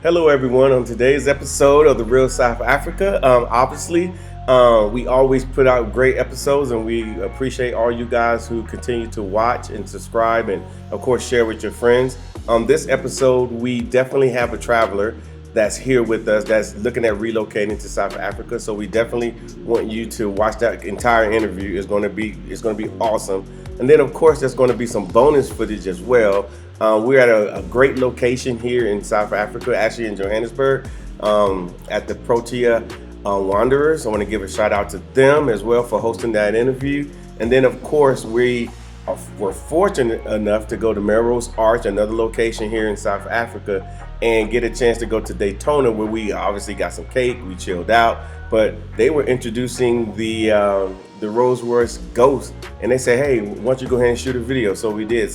Hello, everyone. On today's episode of The Real South Africa, obviously, we always put out great episodes, and we appreciate all you guys who continue to watch and subscribe and, of course, share with your friends. On this episode, we definitely have a traveler that's here with us that's looking at relocating to South Africa. So we definitely want you to watch that entire interview. It's going to be awesome. And then, of course, there's going to be some bonus footage as well. We're at a great location here in South Africa, actually in Johannesburg, at the Protea Wanderers. I want to give a shout out to them as well for hosting that interview. And then, of course, we're fortunate enough to go to Melrose Arch, another location here in South Africa, and get a chance to go to Daytona, where we obviously got some cake, we chilled out, but they were introducing the Royce Ghost, and they said, hey, why don't you go ahead and shoot a video? So we did.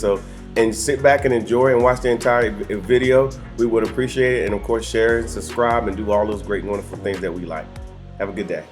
And sit back and enjoy and watch the entire video. We would appreciate it. And of course, share and subscribe and do all those great, wonderful things that we like. Have a good day.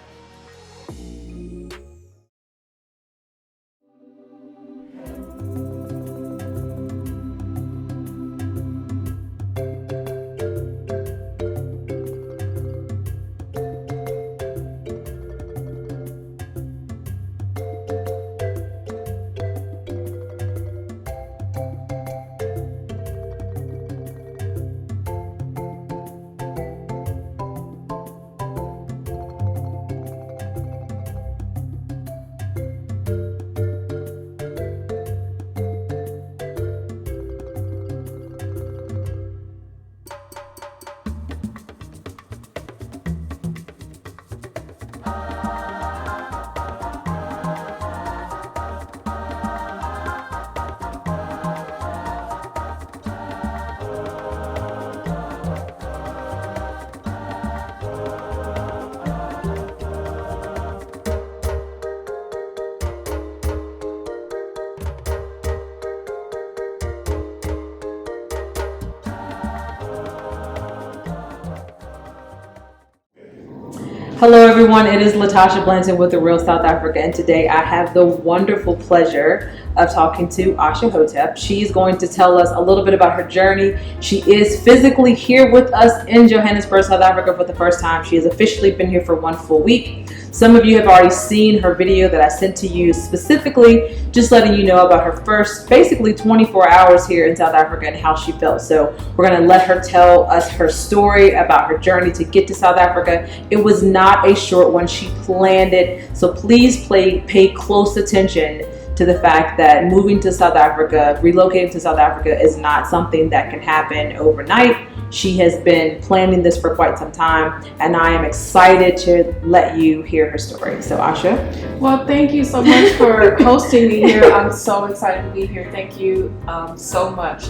Hello everyone, it is Latasha Blanton with The Real South Africa, and today I have the wonderful pleasure of talking to Asha Hotep. She's going to tell us a little bit about her journey. She is physically here with us in Johannesburg, South Africa for the first time. She has officially been here for 1 full week. Some of you have already seen her video that I sent to you, specifically just letting you know about her first basically 24 hours here in South Africa and how she felt. So we're going to let her tell us her story about her journey to get to South Africa. It was not a short one. She planned it. So please pay close attention to the fact that moving to South Africa, relocating to South Africa is not something that can happen overnight. She has been planning this for quite some time, and I am excited to let you hear her story. So Asha. Well, thank you so much for hosting me here. I'm so excited to be here. Thank you so much.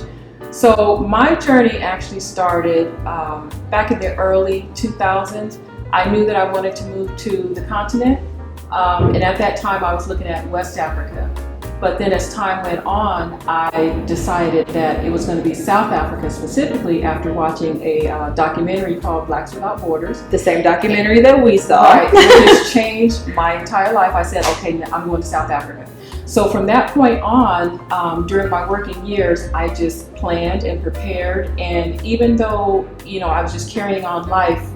So my journey actually started back in the early 2000s. I knew that I wanted to move to the continent, and at that time I was looking at West Africa. But then as time went on, I decided that it was going to be South Africa, specifically after watching a documentary called Blacks Without Borders. The same documentary that we saw. Right, it just changed my entire life. I said, okay, I'm going to South Africa. So from that point on, during my working years, I just planned and prepared. And even though, I was just carrying on life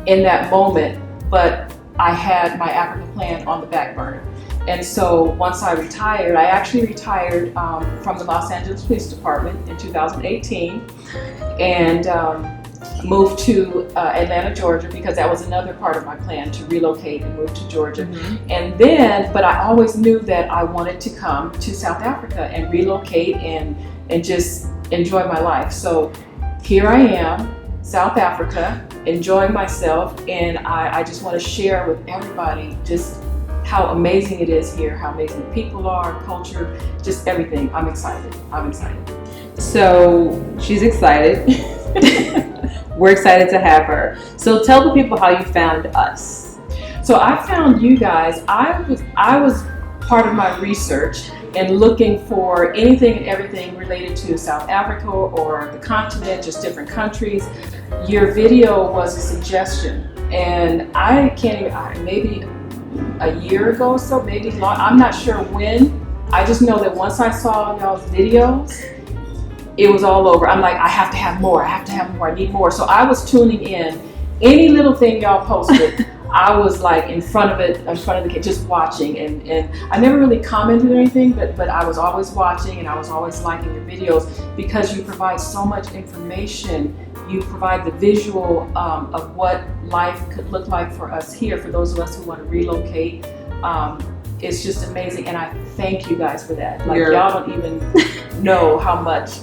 in that moment, but I had my Africa plan on the back burner. And so once I retired, I actually retired from the Los Angeles Police Department in 2018 and moved to Atlanta, Georgia, because that was another part of my plan to relocate and move to Georgia. Mm-hmm. And then, but I always knew that I wanted to come to South Africa and relocate and just enjoy my life. So here I am, South Africa, enjoying myself, and I just want to share with everybody just how amazing it is here, how amazing the people are, culture, just everything. I'm excited. So she's excited. We're excited to have her. So tell the people how you found us. So I found you guys. I was part of my research and looking for anything and everything related to South Africa or the continent, just different countries. Your video was a suggestion, and I can't even, maybe a year ago or so, maybe long, I'm not sure when. I just know that once I saw y'all's videos, it was all over. I'm like, I have to have more. I have to have more. I need more. So I was tuning in. Any little thing y'all posted, I was like in front of it, in front of the kid, just watching. And I never really commented or anything, but I was always watching, and I was always liking your videos because you provide so much information. You provide the visual of what life could look like for us here, for those of us who want to relocate. It's just amazing, and I thank you guys for that. Like, y'all don't even know how much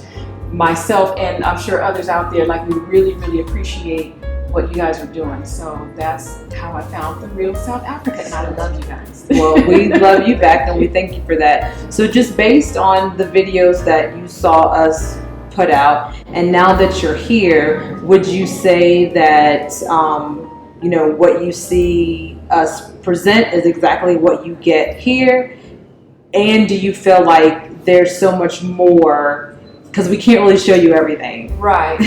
myself and I'm sure others out there, like, we really, really appreciate what you guys are doing. So that's how I found the real South Africa, and I love you guys. Well, we love you back, and we thank you for that. So just based on the videos that you saw us put out, and now that you're here, would you say that you know, what you see us present is exactly what you get here? And do you feel like there's so much more, because we can't really show you everything? Right.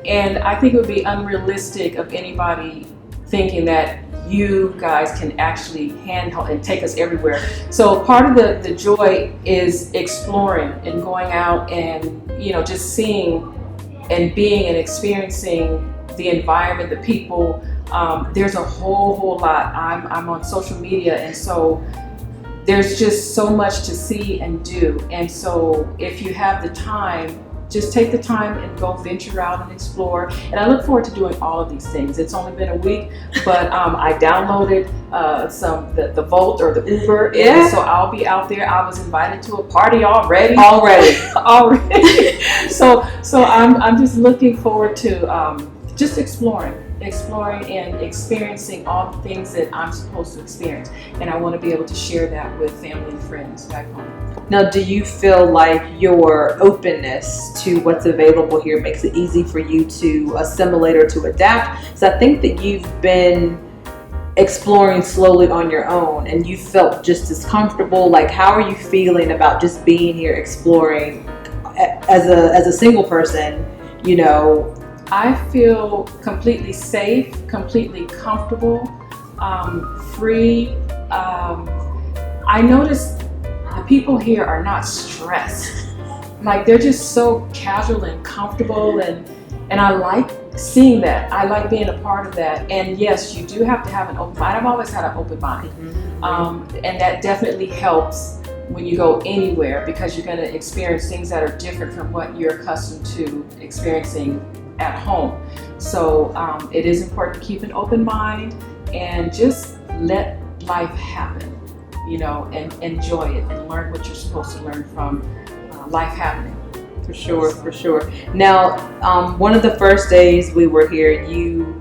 And I think it would be unrealistic of anybody thinking that you guys can actually handle and take us everywhere. So part of the joy is exploring and going out and, you know, just seeing and being and experiencing the environment, the people. There's a whole lot. I'm on social media, and so there's just so much to see and do. And so if you have the time, just take the time and go venture out and explore. And I look forward to doing all of these things. It's only been a week, but I downloaded the Volt or the Uber. Yeah. And so I'll be out there. I was invited to a party already. So I'm just looking forward to just exploring and experiencing all the things that I'm supposed to experience. And I want to be able to share that with family and friends back home. Now, do you feel like your openness to what's available here makes it easy for you to assimilate or to adapt? So I think that you've been exploring slowly on your own, and you felt just as comfortable. Like, how are you feeling about just being here exploring as a single person, you know? I feel completely safe, completely comfortable, free. I notice the people here are not stressed. Like, they're just so casual and comfortable, and I like seeing that. I like being a part of that. And yes, you do have to have an open mind. I've always had an open mind. And that definitely helps when you go anywhere, because you're going to experience things that are different from what you're accustomed to experiencing at home. So it is important to keep an open mind and just let life happen, you know, and enjoy it and learn what you're supposed to learn from life happening. For sure. Now, one of the first days we were here, you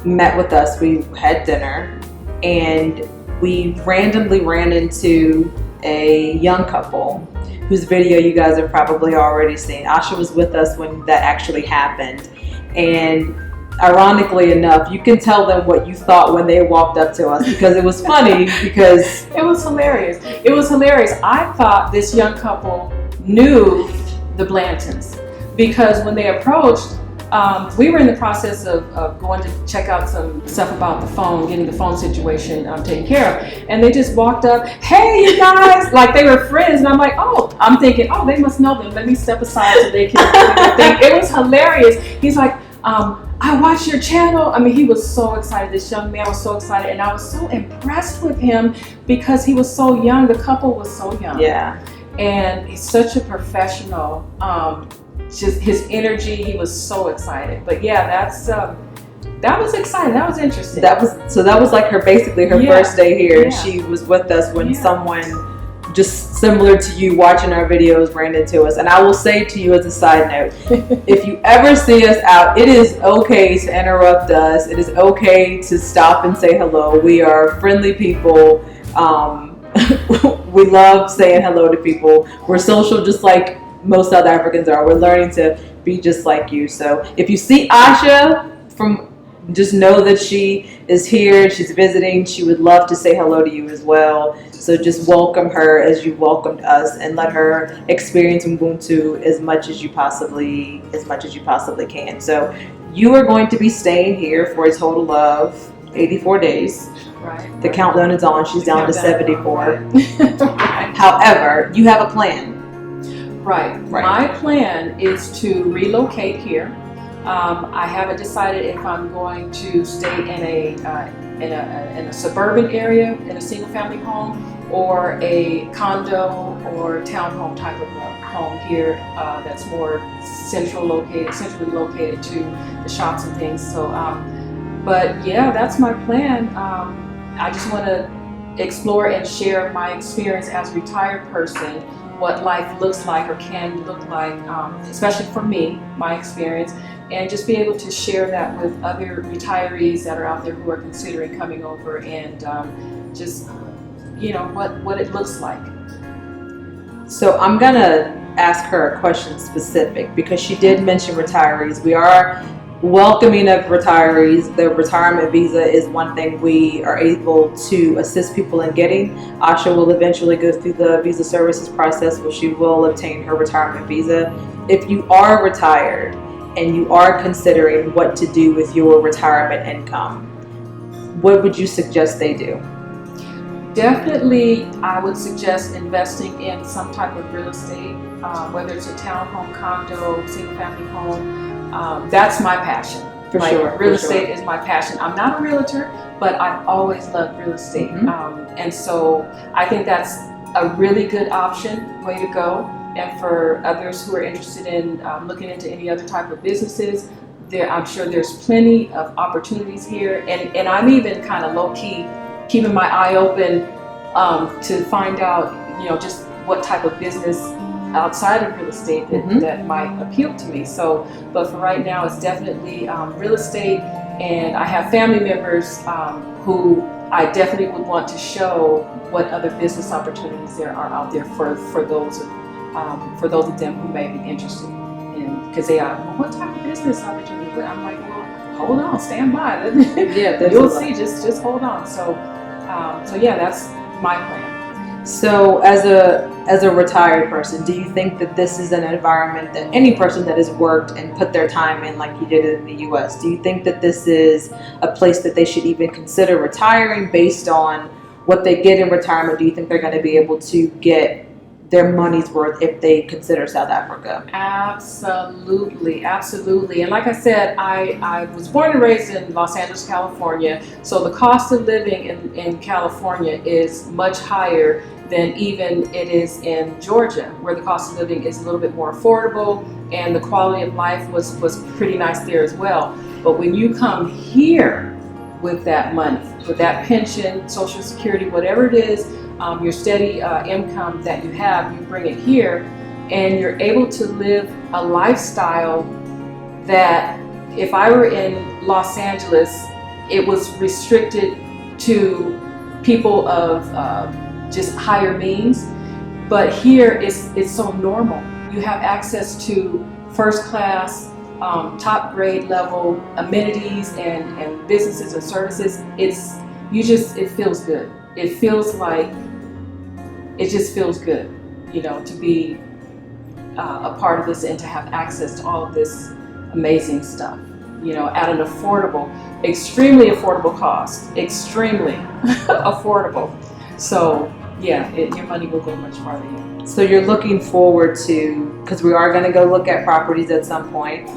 met with us. We had dinner, and we randomly ran into a young couple whose video you guys have probably already seen. Asha was with us when that actually happened. And ironically enough, you can tell them what you thought when they walked up to us, because it was funny, because it was hilarious. I thought this young couple knew the Blantons, because when they approached, we were in the process of going to check out some stuff about the phone, getting the phone situation taken care of. And they just walked up, hey, you guys, like they were friends. And I'm like, I'm thinking, they must know them. Let me step aside so they can think. It was hilarious. He's like, I watch your channel. I mean, he was so excited. This young man was so excited. And I was so impressed with him because he was so young. The couple was so young. Yeah. And he's such a professional. Just his energy, he was so excited. But yeah, that was exciting. That was interesting. That was like her first day here. Yeah. She was with us when someone just similar to you watching our videos ran into us. And I will say to you as a side note, if you ever see us out, it is okay to interrupt us. It is okay to stop and say hello. We are friendly people. We love saying hello to people. We're social, just like most South Africans are. We're learning to be just like you. So if you see Asha, just know that she is here. She's visiting. She would love to say hello to you as well. So just welcome her as you welcomed us, and let her experience Ubuntu as much as you possibly can. So you are going to be staying here for a total of 84 days. Right. The countdown is on. She's down to 74. However, you have a plan. Right. My plan is to relocate here. I haven't decided if I'm going to stay in a suburban area in a single family home or a condo or townhome type of home here that's more centrally located to the shops and things. So, but yeah, that's my plan. I just want to explore and share my experience as a retired person, what life looks like or can look like, especially for me, my experience, and just be able to share that with other retirees that are out there who are considering coming over, and just, you know, what it looks like. So I'm gonna ask her a question specific because she did mention retirees. We are welcoming of retirees. The retirement visa is one thing we are able to assist people in getting. Asha will eventually go through the visa services process where she will obtain her retirement visa. If you are retired and you are considering what to do with your retirement income, what would you suggest they do? Definitely, I would suggest investing in some type of real estate, whether it's a townhome, condo, single family home. That's my passion. For sure. Real estate is my passion. I'm not a realtor, but I've always loved real estate. And so I think that's a really good option, way to go. And for others who are interested in looking into any other type of businesses, I'm sure there's plenty of opportunities here. And I'm even kind of low-key keeping my eye open to find out, you know, just what type of business outside of real estate that might appeal to me. So, but for right now, it's definitely real estate, and I have family members who I definitely would want to show what other business opportunities there are out there for those of them who may be interested in, because they are, well, what type of business opportunity? But I'm like, well, hold on, stand by. Yeah, you'll see. Just hold on. So yeah, that's my plan. So as a retired person, do you think that this is an environment that any person that has worked and put their time in like you did in the US, do you think that this is a place that they should even consider retiring based on what they get in retirement? Do you think they're going to be able to get their money's worth if they consider South Africa? Absolutely. And like I said, I was born and raised in Los Angeles, California, so the cost of living in California is much higher than even it is in Georgia, where the cost of living is a little bit more affordable, and the quality of life was pretty nice there as well. But when you come here with that money, with that pension, Social Security, whatever it is, your steady income that you have, you bring it here, and you're able to live a lifestyle that if I were in Los Angeles, it was restricted to people of just higher means. But here it's so normal. You have access to first class, top grade level amenities and businesses and services. It feels good. It feels like, it just feels good, you know, to be a part of this and to have access to all of this amazing stuff, you know, at an extremely affordable cost, extremely affordable. So yeah, your money will go much farther here. So you're looking forward to, because we are going to go look at properties at some point.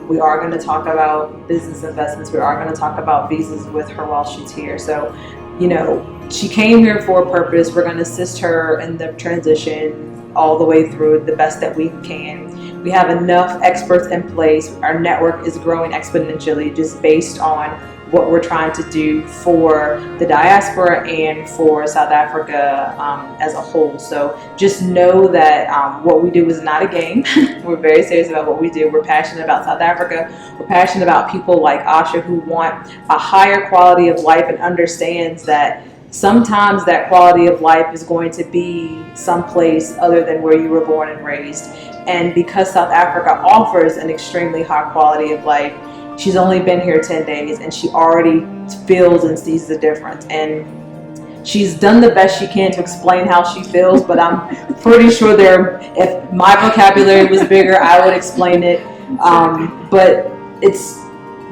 We are going to talk about business investments. We are going to talk about visas with her while she's here. So, you know, she came here for a purpose. We're going to assist her in the transition all the way through the best that we can. We have enough experts in place. Our network is growing exponentially just based on what we're trying to do for the diaspora and for South Africa as a whole. So just know that what we do is not a game. We're very serious about what we do. We're passionate about South Africa. We're passionate about people like Asha who want a higher quality of life and understands that sometimes that quality of life is going to be someplace other than where you were born and raised. And because South Africa offers an extremely high quality of life, she's only been here 10 days and she already feels and sees the difference. And she's done the best she can to explain how she feels, but I'm pretty sure if my vocabulary was bigger, I would explain it. But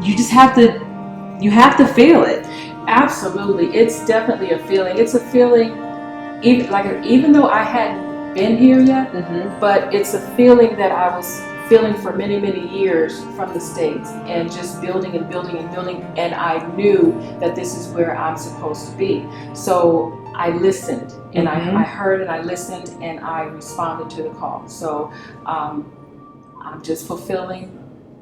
you have to feel it. Absolutely. It's definitely a feeling. It's a feeling, even though I hadn't been here yet, Mm-hmm. but it's a feeling that I was feeling for many, many years from the States, and just building and building and building, and I knew that this is where I'm supposed to be. So I listened, and Mm-hmm. I heard and I listened, and I responded to the call. So I'm just fulfilling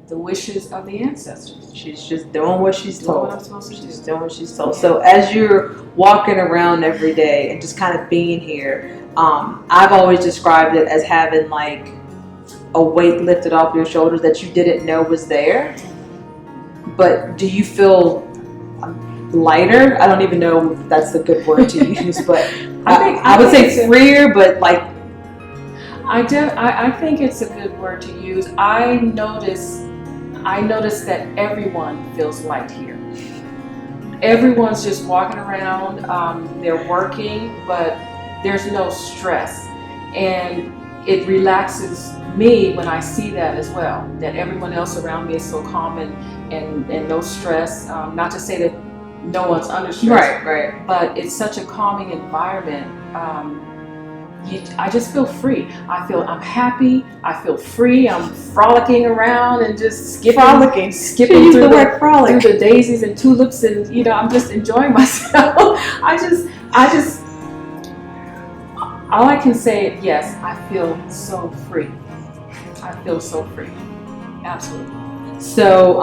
the wishes of the ancestors. She's just doing what she's Doing what told. I'm supposed to She's do. doing what she's told. So as you're walking around every day and just kind of being here, I've always described it as having like a weight lifted off your shoulders that you didn't know was there. But do you feel lighter? I don't even know if that's a good word to use, but I would think say freer, but like I think it's a good word to use. I notice that everyone feels light here. Everyone's just walking around, they're working, but there's no stress. And it relaxes me when I see that as well, that everyone else around me is so calm and no stress. Not to say that no one's under stress, right. but it's such a calming environment. I just feel free. I'm happy. I feel free. I'm frolicking around and just skipping through the daisies and tulips, and I'm just enjoying myself. I just, all I can say, yes, I feel so free. I feel so free. Absolutely. So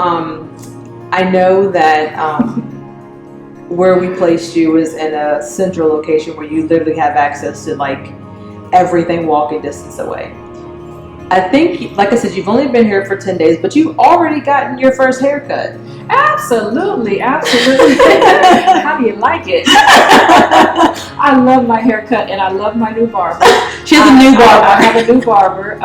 I know that where we placed you is in a central location where you literally have access to like everything walking distance away. I think, like I said, you've only been here for 10 days, but you've already gotten your first haircut. Absolutely. How do you like it? I love my haircut, and I love my new barber. She has a new barber. I have a new barber.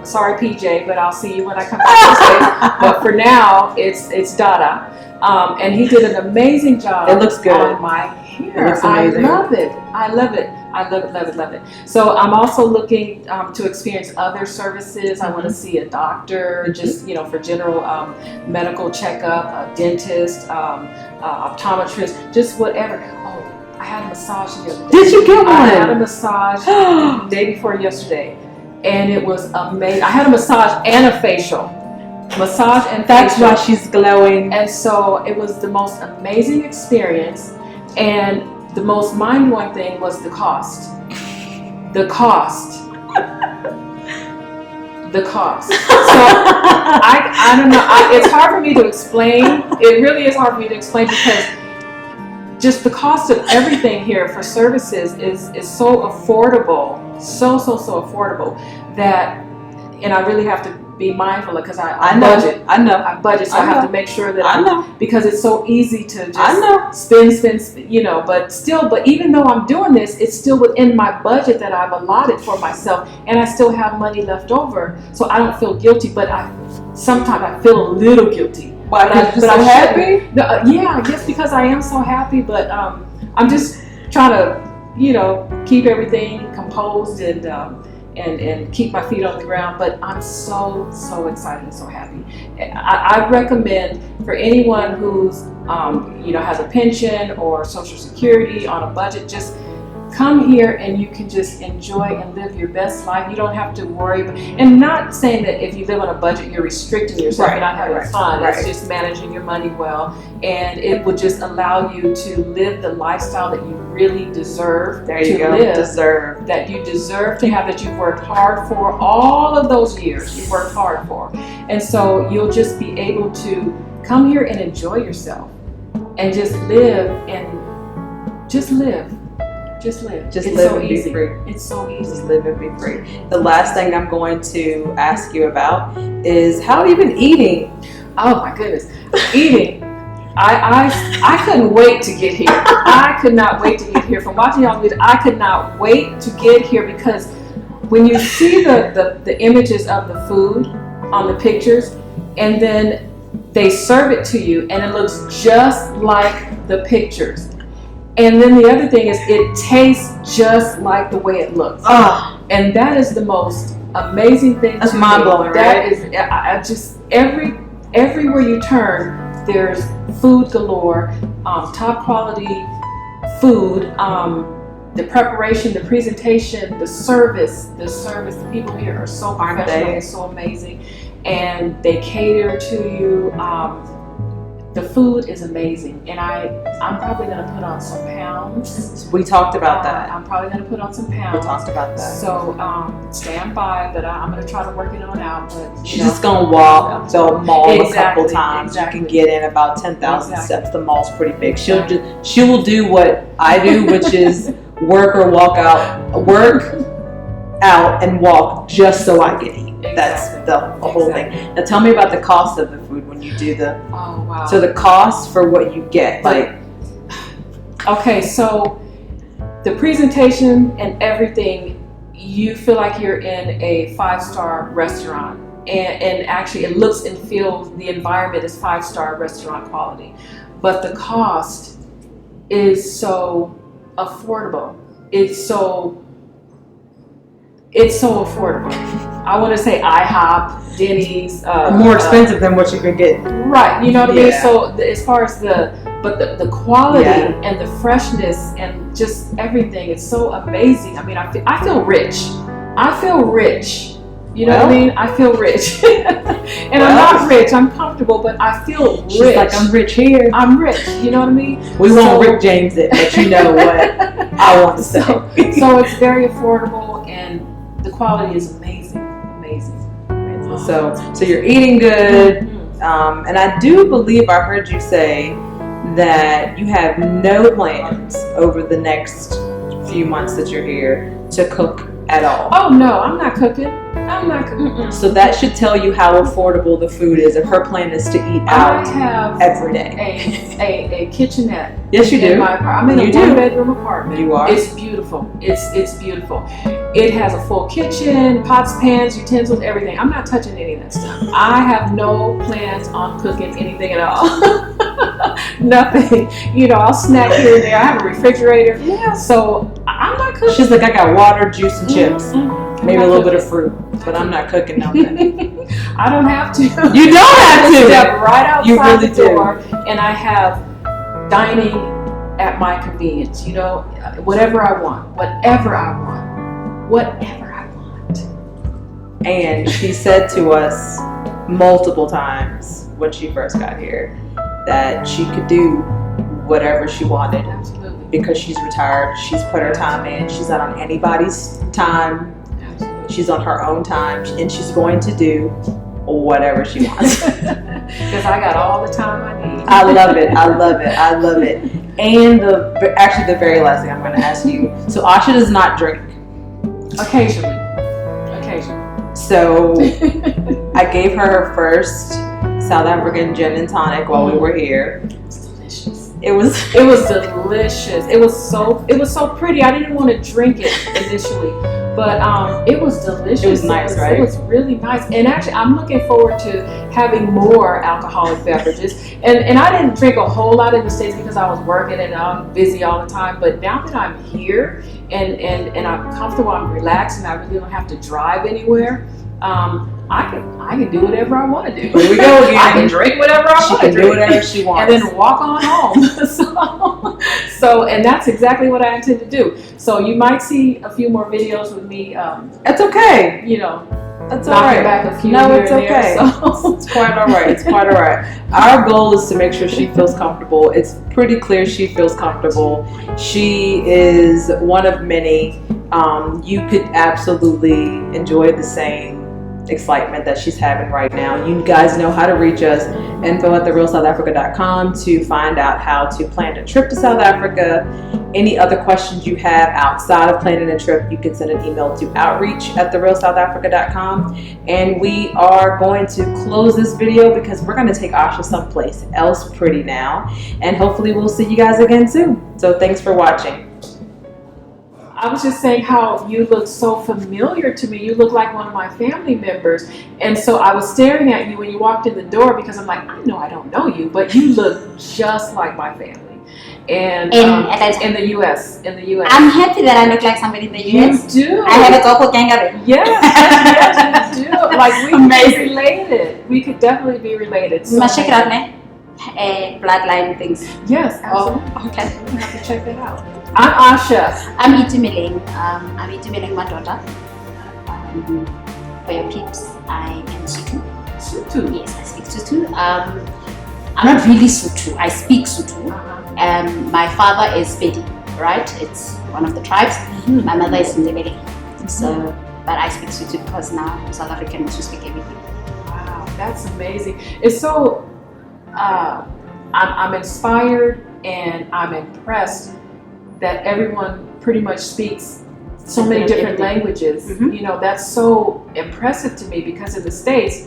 Sorry, PJ, but I'll see you when I come back this way. But for now, it's Dada. And he did an amazing job. It looks good on my hair. It looks amazing. I love it. So I'm also looking to experience other services. I want to see a doctor, just for general medical checkup, a dentist, optometrist, just whatever. Oh, I had a massage the other day. Did you get one? I had a massage the day before yesterday, and it was amazing. I had a massage and a facial. That's why she's glowing. And so it was the most amazing experience, and the most mind-blowing thing was the cost. The cost. So I don't know. It's hard for me to explain. It really is hard for me to explain, because just the cost of everything here for services is so affordable, so affordable, that, and I really have to be mindful of, because I budget. I budget, so I have to make sure that because it's so easy to just spend, but even though I'm doing this, it's still within my budget that I've allotted for myself, and I still have money left over, so I don't feel guilty, but sometimes I feel a little guilty. Why? Because you're so happy? Yeah, I guess because I am so happy, but I'm just trying to, keep everything composed and keep my feet on the ground. But I'm so excited and so happy. I recommend for anyone who's has a pension or Social Security on a budget, just come here and you can just enjoy and live your best life. You don't have to worry. And not saying that if you live on a budget, you're restricting yourself and not having fun. It's just managing your money well. And it will just allow you to live the lifestyle that you really deserve There you to go. live. That you deserve to have, that you've worked hard for all of those years. You've worked hard for. And so you'll just be able to come here and enjoy yourself and just live and just live. Just live. Just it's live so and easy. be free. It's so easy. Just live and be free. The last thing I'm going to ask you about is how have you been eating? Oh my goodness, eating. I couldn't wait to get here. I could not wait to get here. From watching y'all videos, I could not wait to get here, because when you see the images of the food on the pictures, and then they serve it to you, and it looks just like the pictures. And then the other thing is, it tastes just like the way it looks. And that is the most amazing thing. That's mind-blowing, right? That is, I just, everywhere you turn, there's food galore, top quality food, the preparation, the presentation, the service, the people here are so professional and so amazing, and they cater to you. The food is amazing, and I'm probably gonna put on some pounds. We talked about that. I'm probably gonna put on some pounds. We talked about that. So stand by, but I'm gonna try to work it on out. But she's just gonna walk the mall a couple times. You can get in about 10,000 steps. The mall's pretty big. She will do what I do, which is work out and walk just so I can eat. That's the whole thing. Now tell me about the cost of the food when you do the. Oh wow! So the cost for what you get, like. Okay, so the presentation and everything, you feel like you're in a 5-star restaurant, and actually it looks and feels, the environment is 5-star restaurant quality, but the cost is so affordable. It's so affordable. I want to say IHOP, Denny's, more expensive than what you could get. Right, you know what I mean. So as far as the quality and the freshness and just everything, it's so amazing. I mean, I feel rich. You know what I mean? I feel rich, and I'm not rich. I'm comfortable, but I feel rich. She's like, I'm rich here. I'm rich. You know what I mean? We won't Rick James it, but you know what I want to say. So it's very affordable, and the quality is amazing. So you're eating good, and I do believe I heard you say that you have no plans over the next few months that you're here to cook at all. Oh no, I'm not cooking. So that should tell you how affordable the food is. If her plan is to eat out every day. A kitchenette. Yes, you do. I'm in a 1-bedroom apartment. You are. It's beautiful. It's beautiful. It has a full kitchen, pots, pans, utensils, everything. I'm not touching any of that stuff. I have no plans on cooking anything at all. Nothing. You know, I'll snack here and there. I have a refrigerator. Yeah. So I'm not cooking. She's like, I got water, juice, and chips. Maybe a little bit of fruit, but I'm not cooking nothing. I don't have to. You don't have to. Step right outside the door, do. And I have dining at my convenience. You know, whatever I want. And she said to us multiple times when she first got here that she could do whatever she wanted. Absolutely. Because she's retired. She's put her time in. She's not on anybody's time. She's on her own time, and she's going to do whatever she wants. Because I got all the time I need. I love it. And the very last thing I'm going to ask you. So Asha does not drink. Occasionally. So I gave her her first South African gin and tonic while we were here. It's delicious. It was delicious. It was so pretty. I didn't want to drink it initially. But it was delicious. It was nice, right? It was really nice. And actually, I'm looking forward to having more alcoholic beverages. And I didn't drink a whole lot in the States because I was working and I'm busy all the time. But now that I'm here and I'm comfortable, I'm relaxed, and I really don't have to drive anywhere, I can do whatever I want to do. Here we go again. I can drink whatever I want to drink. She can do whatever she wants. And then walk on home. So, and that's exactly what I intend to do. So you might see a few more videos with me. That's okay. You know, that's all right. Back a few no, here it's and okay. There, so. It's quite all right. It's quite all right. Our goal is to make sure she feels comfortable. It's pretty clear she feels comfortable. She is one of many. You could absolutely enjoy the same excitement that she's having right now. You guys know how to reach us. info@therealsouthafrica.com to find out how to plan a trip to South Africa. Any other questions you have outside of planning a trip, you can send an email to outreach@therealsouthafrica.com. And we are going to close this video because we're going to take Asha someplace else pretty now. And hopefully we'll see you guys again soon. So thanks for watching. I was just saying how you look so familiar to me. You look like one of my family members. And so I was staring at you when you walked in the door because I'm like, I know I don't know you, but you look just like my family. And in the US. I'm happy that I look like somebody in the US. You do. I have a couple kangaroo. Yes, you do. Like we could be related. We could definitely be related. So Must check it out, bloodline things. Yes, absolutely. Oh, okay. You have to check that out. I'm Asha. I'm Itumeleng. I'm Itumeleng Madota. For your peeps, I am Sutu. Sutu. Yes, I speak Sutu. I'm not really Sutu. I speak Sutu. My father is Pedi, right? It's one of the tribes. My mother is Ndebele. So, but I speak Sutu because now I'm South African to speak everything. Wow, that's amazing. It's so. I'm inspired and I'm impressed that everyone pretty much speaks so many different languages. You know, that's so impressive to me because in the States,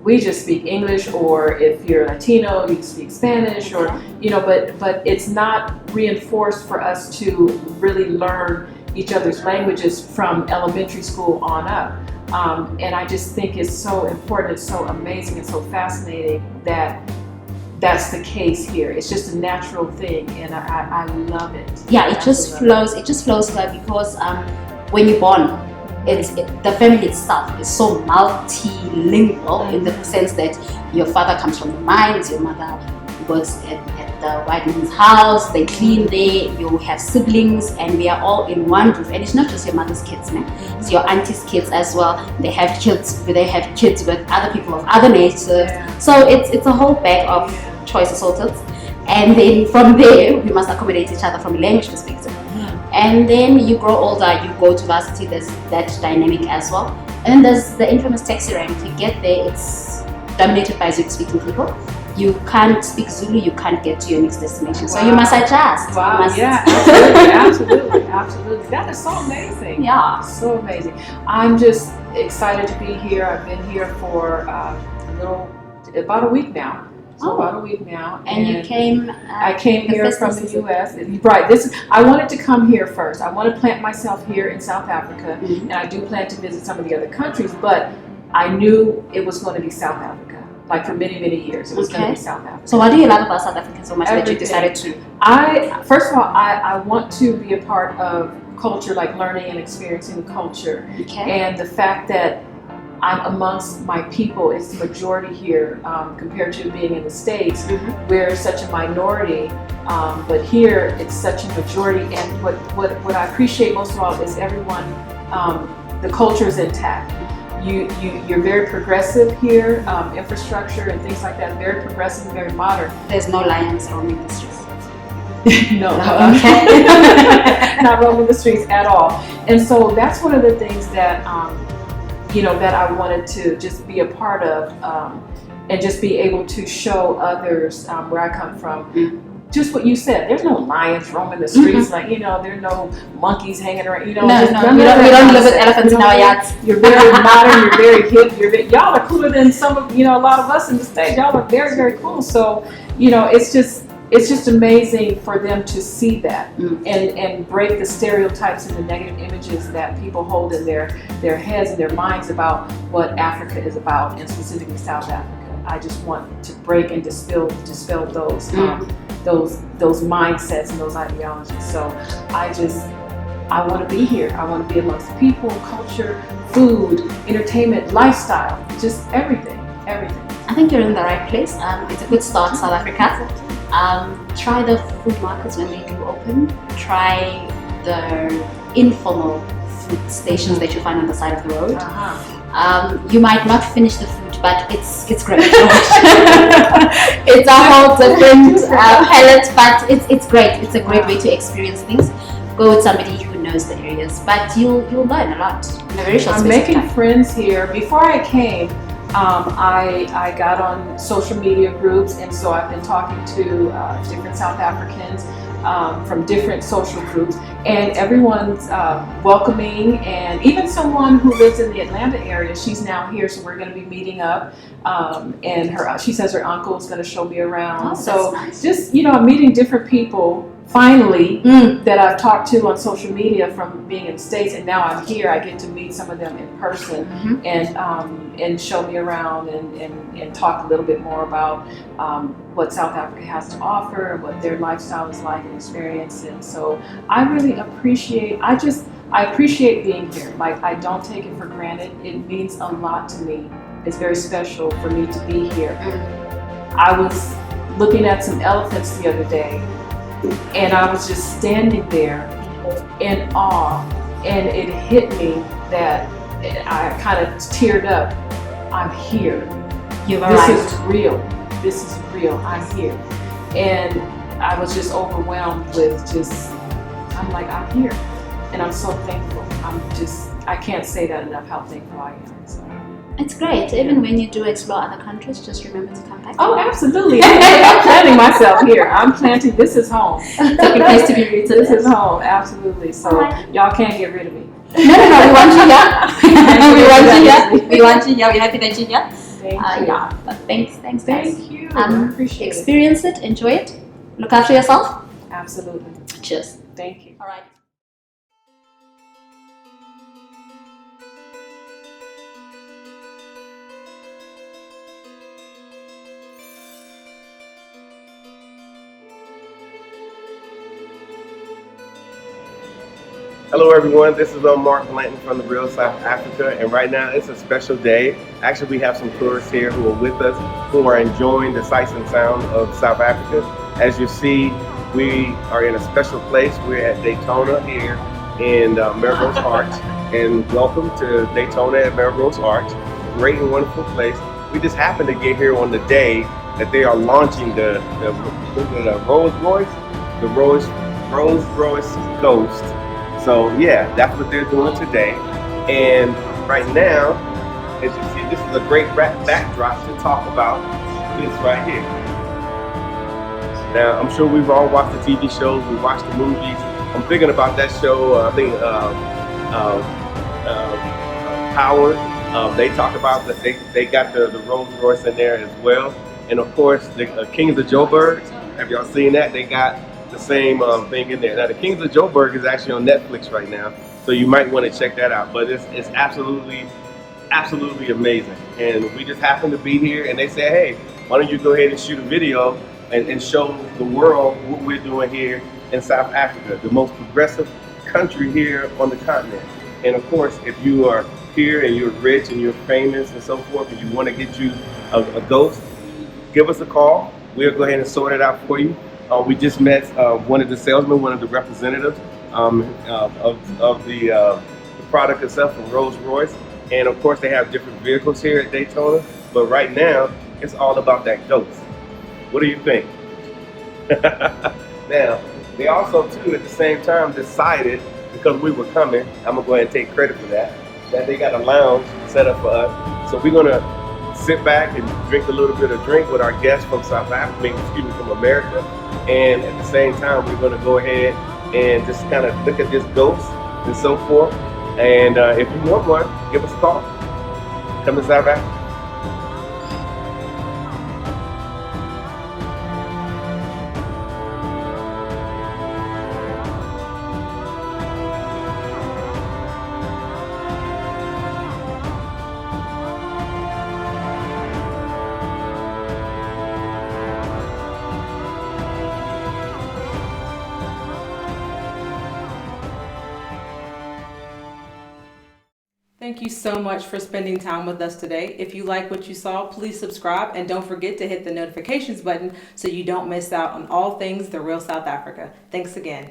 we just speak English, or if you're Latino, you speak Spanish, or, you know, but it's not reinforced for us to really learn each other's languages from elementary school on up. And I just think it's so important, it's so amazing, and so fascinating that that's the case here. It's just a natural thing, and I love it. Yeah, it just flows. It just flows well because when you're born, the family itself is so multilingual in the sense that your father comes from the mines, your mother works at the white man's house, they clean there, you have siblings, and we are all in one roof. And it's not just your mother's kids, man. It's your auntie's kids as well. They have kids with other people of other natures. So it's a whole bag of choice assorted. And then from there, we must accommodate each other from a language perspective. And then you grow older, you go to varsity, there's that dynamic as well. And then there's the infamous taxi rank. You get there, it's dominated by Zulu-speaking people. You can't speak Zulu, you can't get to your next destination. So you must adjust. Wow, yeah, absolutely. That is so amazing. Yeah. So amazing. I'm just excited to be here. I've been here for about a week now. About a week now. And you came? I came here from the U.S. Right. I wanted to come here first. I want to plant myself here in South Africa, and I do plan to visit some of the other countries. But I knew it was going to be South Africa. Like for many, many years, it was going to be South Africa. So, what do you love about South Africa so much that you decided to? First of all, I want to be a part of culture, like learning and experiencing culture, and the fact that I'm amongst my people. It's the majority here compared to being in the States. We're such a minority, but here it's such a majority. And what I appreciate most of all is everyone, the culture is intact. You're very progressive here, infrastructure and things like that, very progressive and very modern. There's no lions roaming the streets. No, not roaming the streets at all. And so that's one of the things that that I wanted to just be a part of, and just be able to show others where I come from. Just what you said, there's no lions roaming the streets, like, there are no monkeys hanging around, No, we don't live with elephants in our yards. You're very modern, you're very hip, y'all are cooler than some of, a lot of us in the States. Y'all are very, very cool. So, it's just amazing for them to see that and break the stereotypes and the negative images that people hold in their heads and their minds about what Africa is about, and specifically South Africa. I just want to break and dispel those mindsets and those ideologies. So I want to be here. I want to be amongst people, culture, food, entertainment, lifestyle, just everything. I think you're in the right place. It's a good start, South Africa. Try the food markets when they do open. Try the informal food stations that you find on the side of the road. You might not finish the food, but it's great. It's a whole different palette, but it's great. It's a great way to experience things. Go with somebody who knows the areas, but you'll learn a lot in a very short space of time. I'm making friends here. Before I came, I got on social media groups, and so I've been talking to different South Africans from different social groups, and everyone's welcoming, and even someone who lives in the Atlanta area, she's now here, so we're going to be meeting up, and she says her uncle is going to show me around. So nice. Just, I'm meeting different people finally that I've talked to on social media from being in the States, and now I'm here. I get to meet some of them in person and show me around and talk a little bit more about what South Africa has to offer, what their lifestyle is like and experience. And so I really appreciate, I appreciate being here. Like, I don't take it for granted. It means a lot to me. It's very special for me to be here. I was looking at some elephants the other day, And I was just standing there in awe, and it hit me that I kind of teared up. I'm here. You've This arrived. is real. This is real. I'm here. And I was just overwhelmed with I'm like, I'm here. And I'm so thankful. I can't say that enough how thankful I am. So. It's great. Even when you do explore other countries, just remember to come back. Oh, absolutely. I'm planting myself here. I'm planting. This is home. Take a place to be rooted. This is home. Absolutely. So Alright. y'all can't get rid of me. No, we want you here. we want you here. We want you here. We're happy that you're here. Thank you. Yeah, but thanks guys. Thank you. I appreciate it. Experience it, enjoy it, look after yourself. Absolutely. Cheers. Thank you. All right. Hello everyone, this is Mark Blanton from the Real South Africa, and right now it's a special day. Actually, we have some tourists here who are with us, who are enjoying the sights and sound of South Africa. As you see, we are in a special place. We're at Daytona here in Melrose Arch, and welcome to Daytona at Melrose Arch. Great and wonderful place. We just happened to get here on the day that they are launching the Rolls Royce Ghost. So yeah, that's what they're doing today. And right now, as you see, this is a great backdrop to talk about this right here. Now, I'm sure we've all watched the TV shows, we watched the movies. I'm thinking about that show, I think Power. They talk about that they got the Rolls Royce in there as well. And of course, the Kings of Joburg. Have y'all seen that? They got the same thing in there. Now, the Kings of Joburg is actually on Netflix right now, so you might want to check that out. But it's absolutely amazing. And we just happened to be here, and they said, hey, why don't you go ahead and shoot a video and show the world what we're doing here in South Africa, the most progressive country here on the continent. And of course, if you are here and you're rich and you're famous and so forth, and you want to get you a ghost, give us a call. We'll go ahead and sort it out for you. We just met one of the salesmen, one of the representatives of the product itself from Rolls Royce. And of course, they have different vehicles here at Daytona. But right now, it's all about that ghost. What do you think? Now, they also, too, at the same time, decided, because we were coming, I'm going to go ahead and take credit for that they got a lounge set up for us. So we're going to sit back and drink a little bit of drink with our guests from South Africa, from America. And at the same time, we're going to go ahead and just kind of look at this ghost and so forth. And if you want one, give us a call. Come to South Africa. Thank you so much for spending time with us today. If you like what you saw, please subscribe and don't forget to hit the notifications button so you don't miss out on all things The Real South Africa. Thanks again.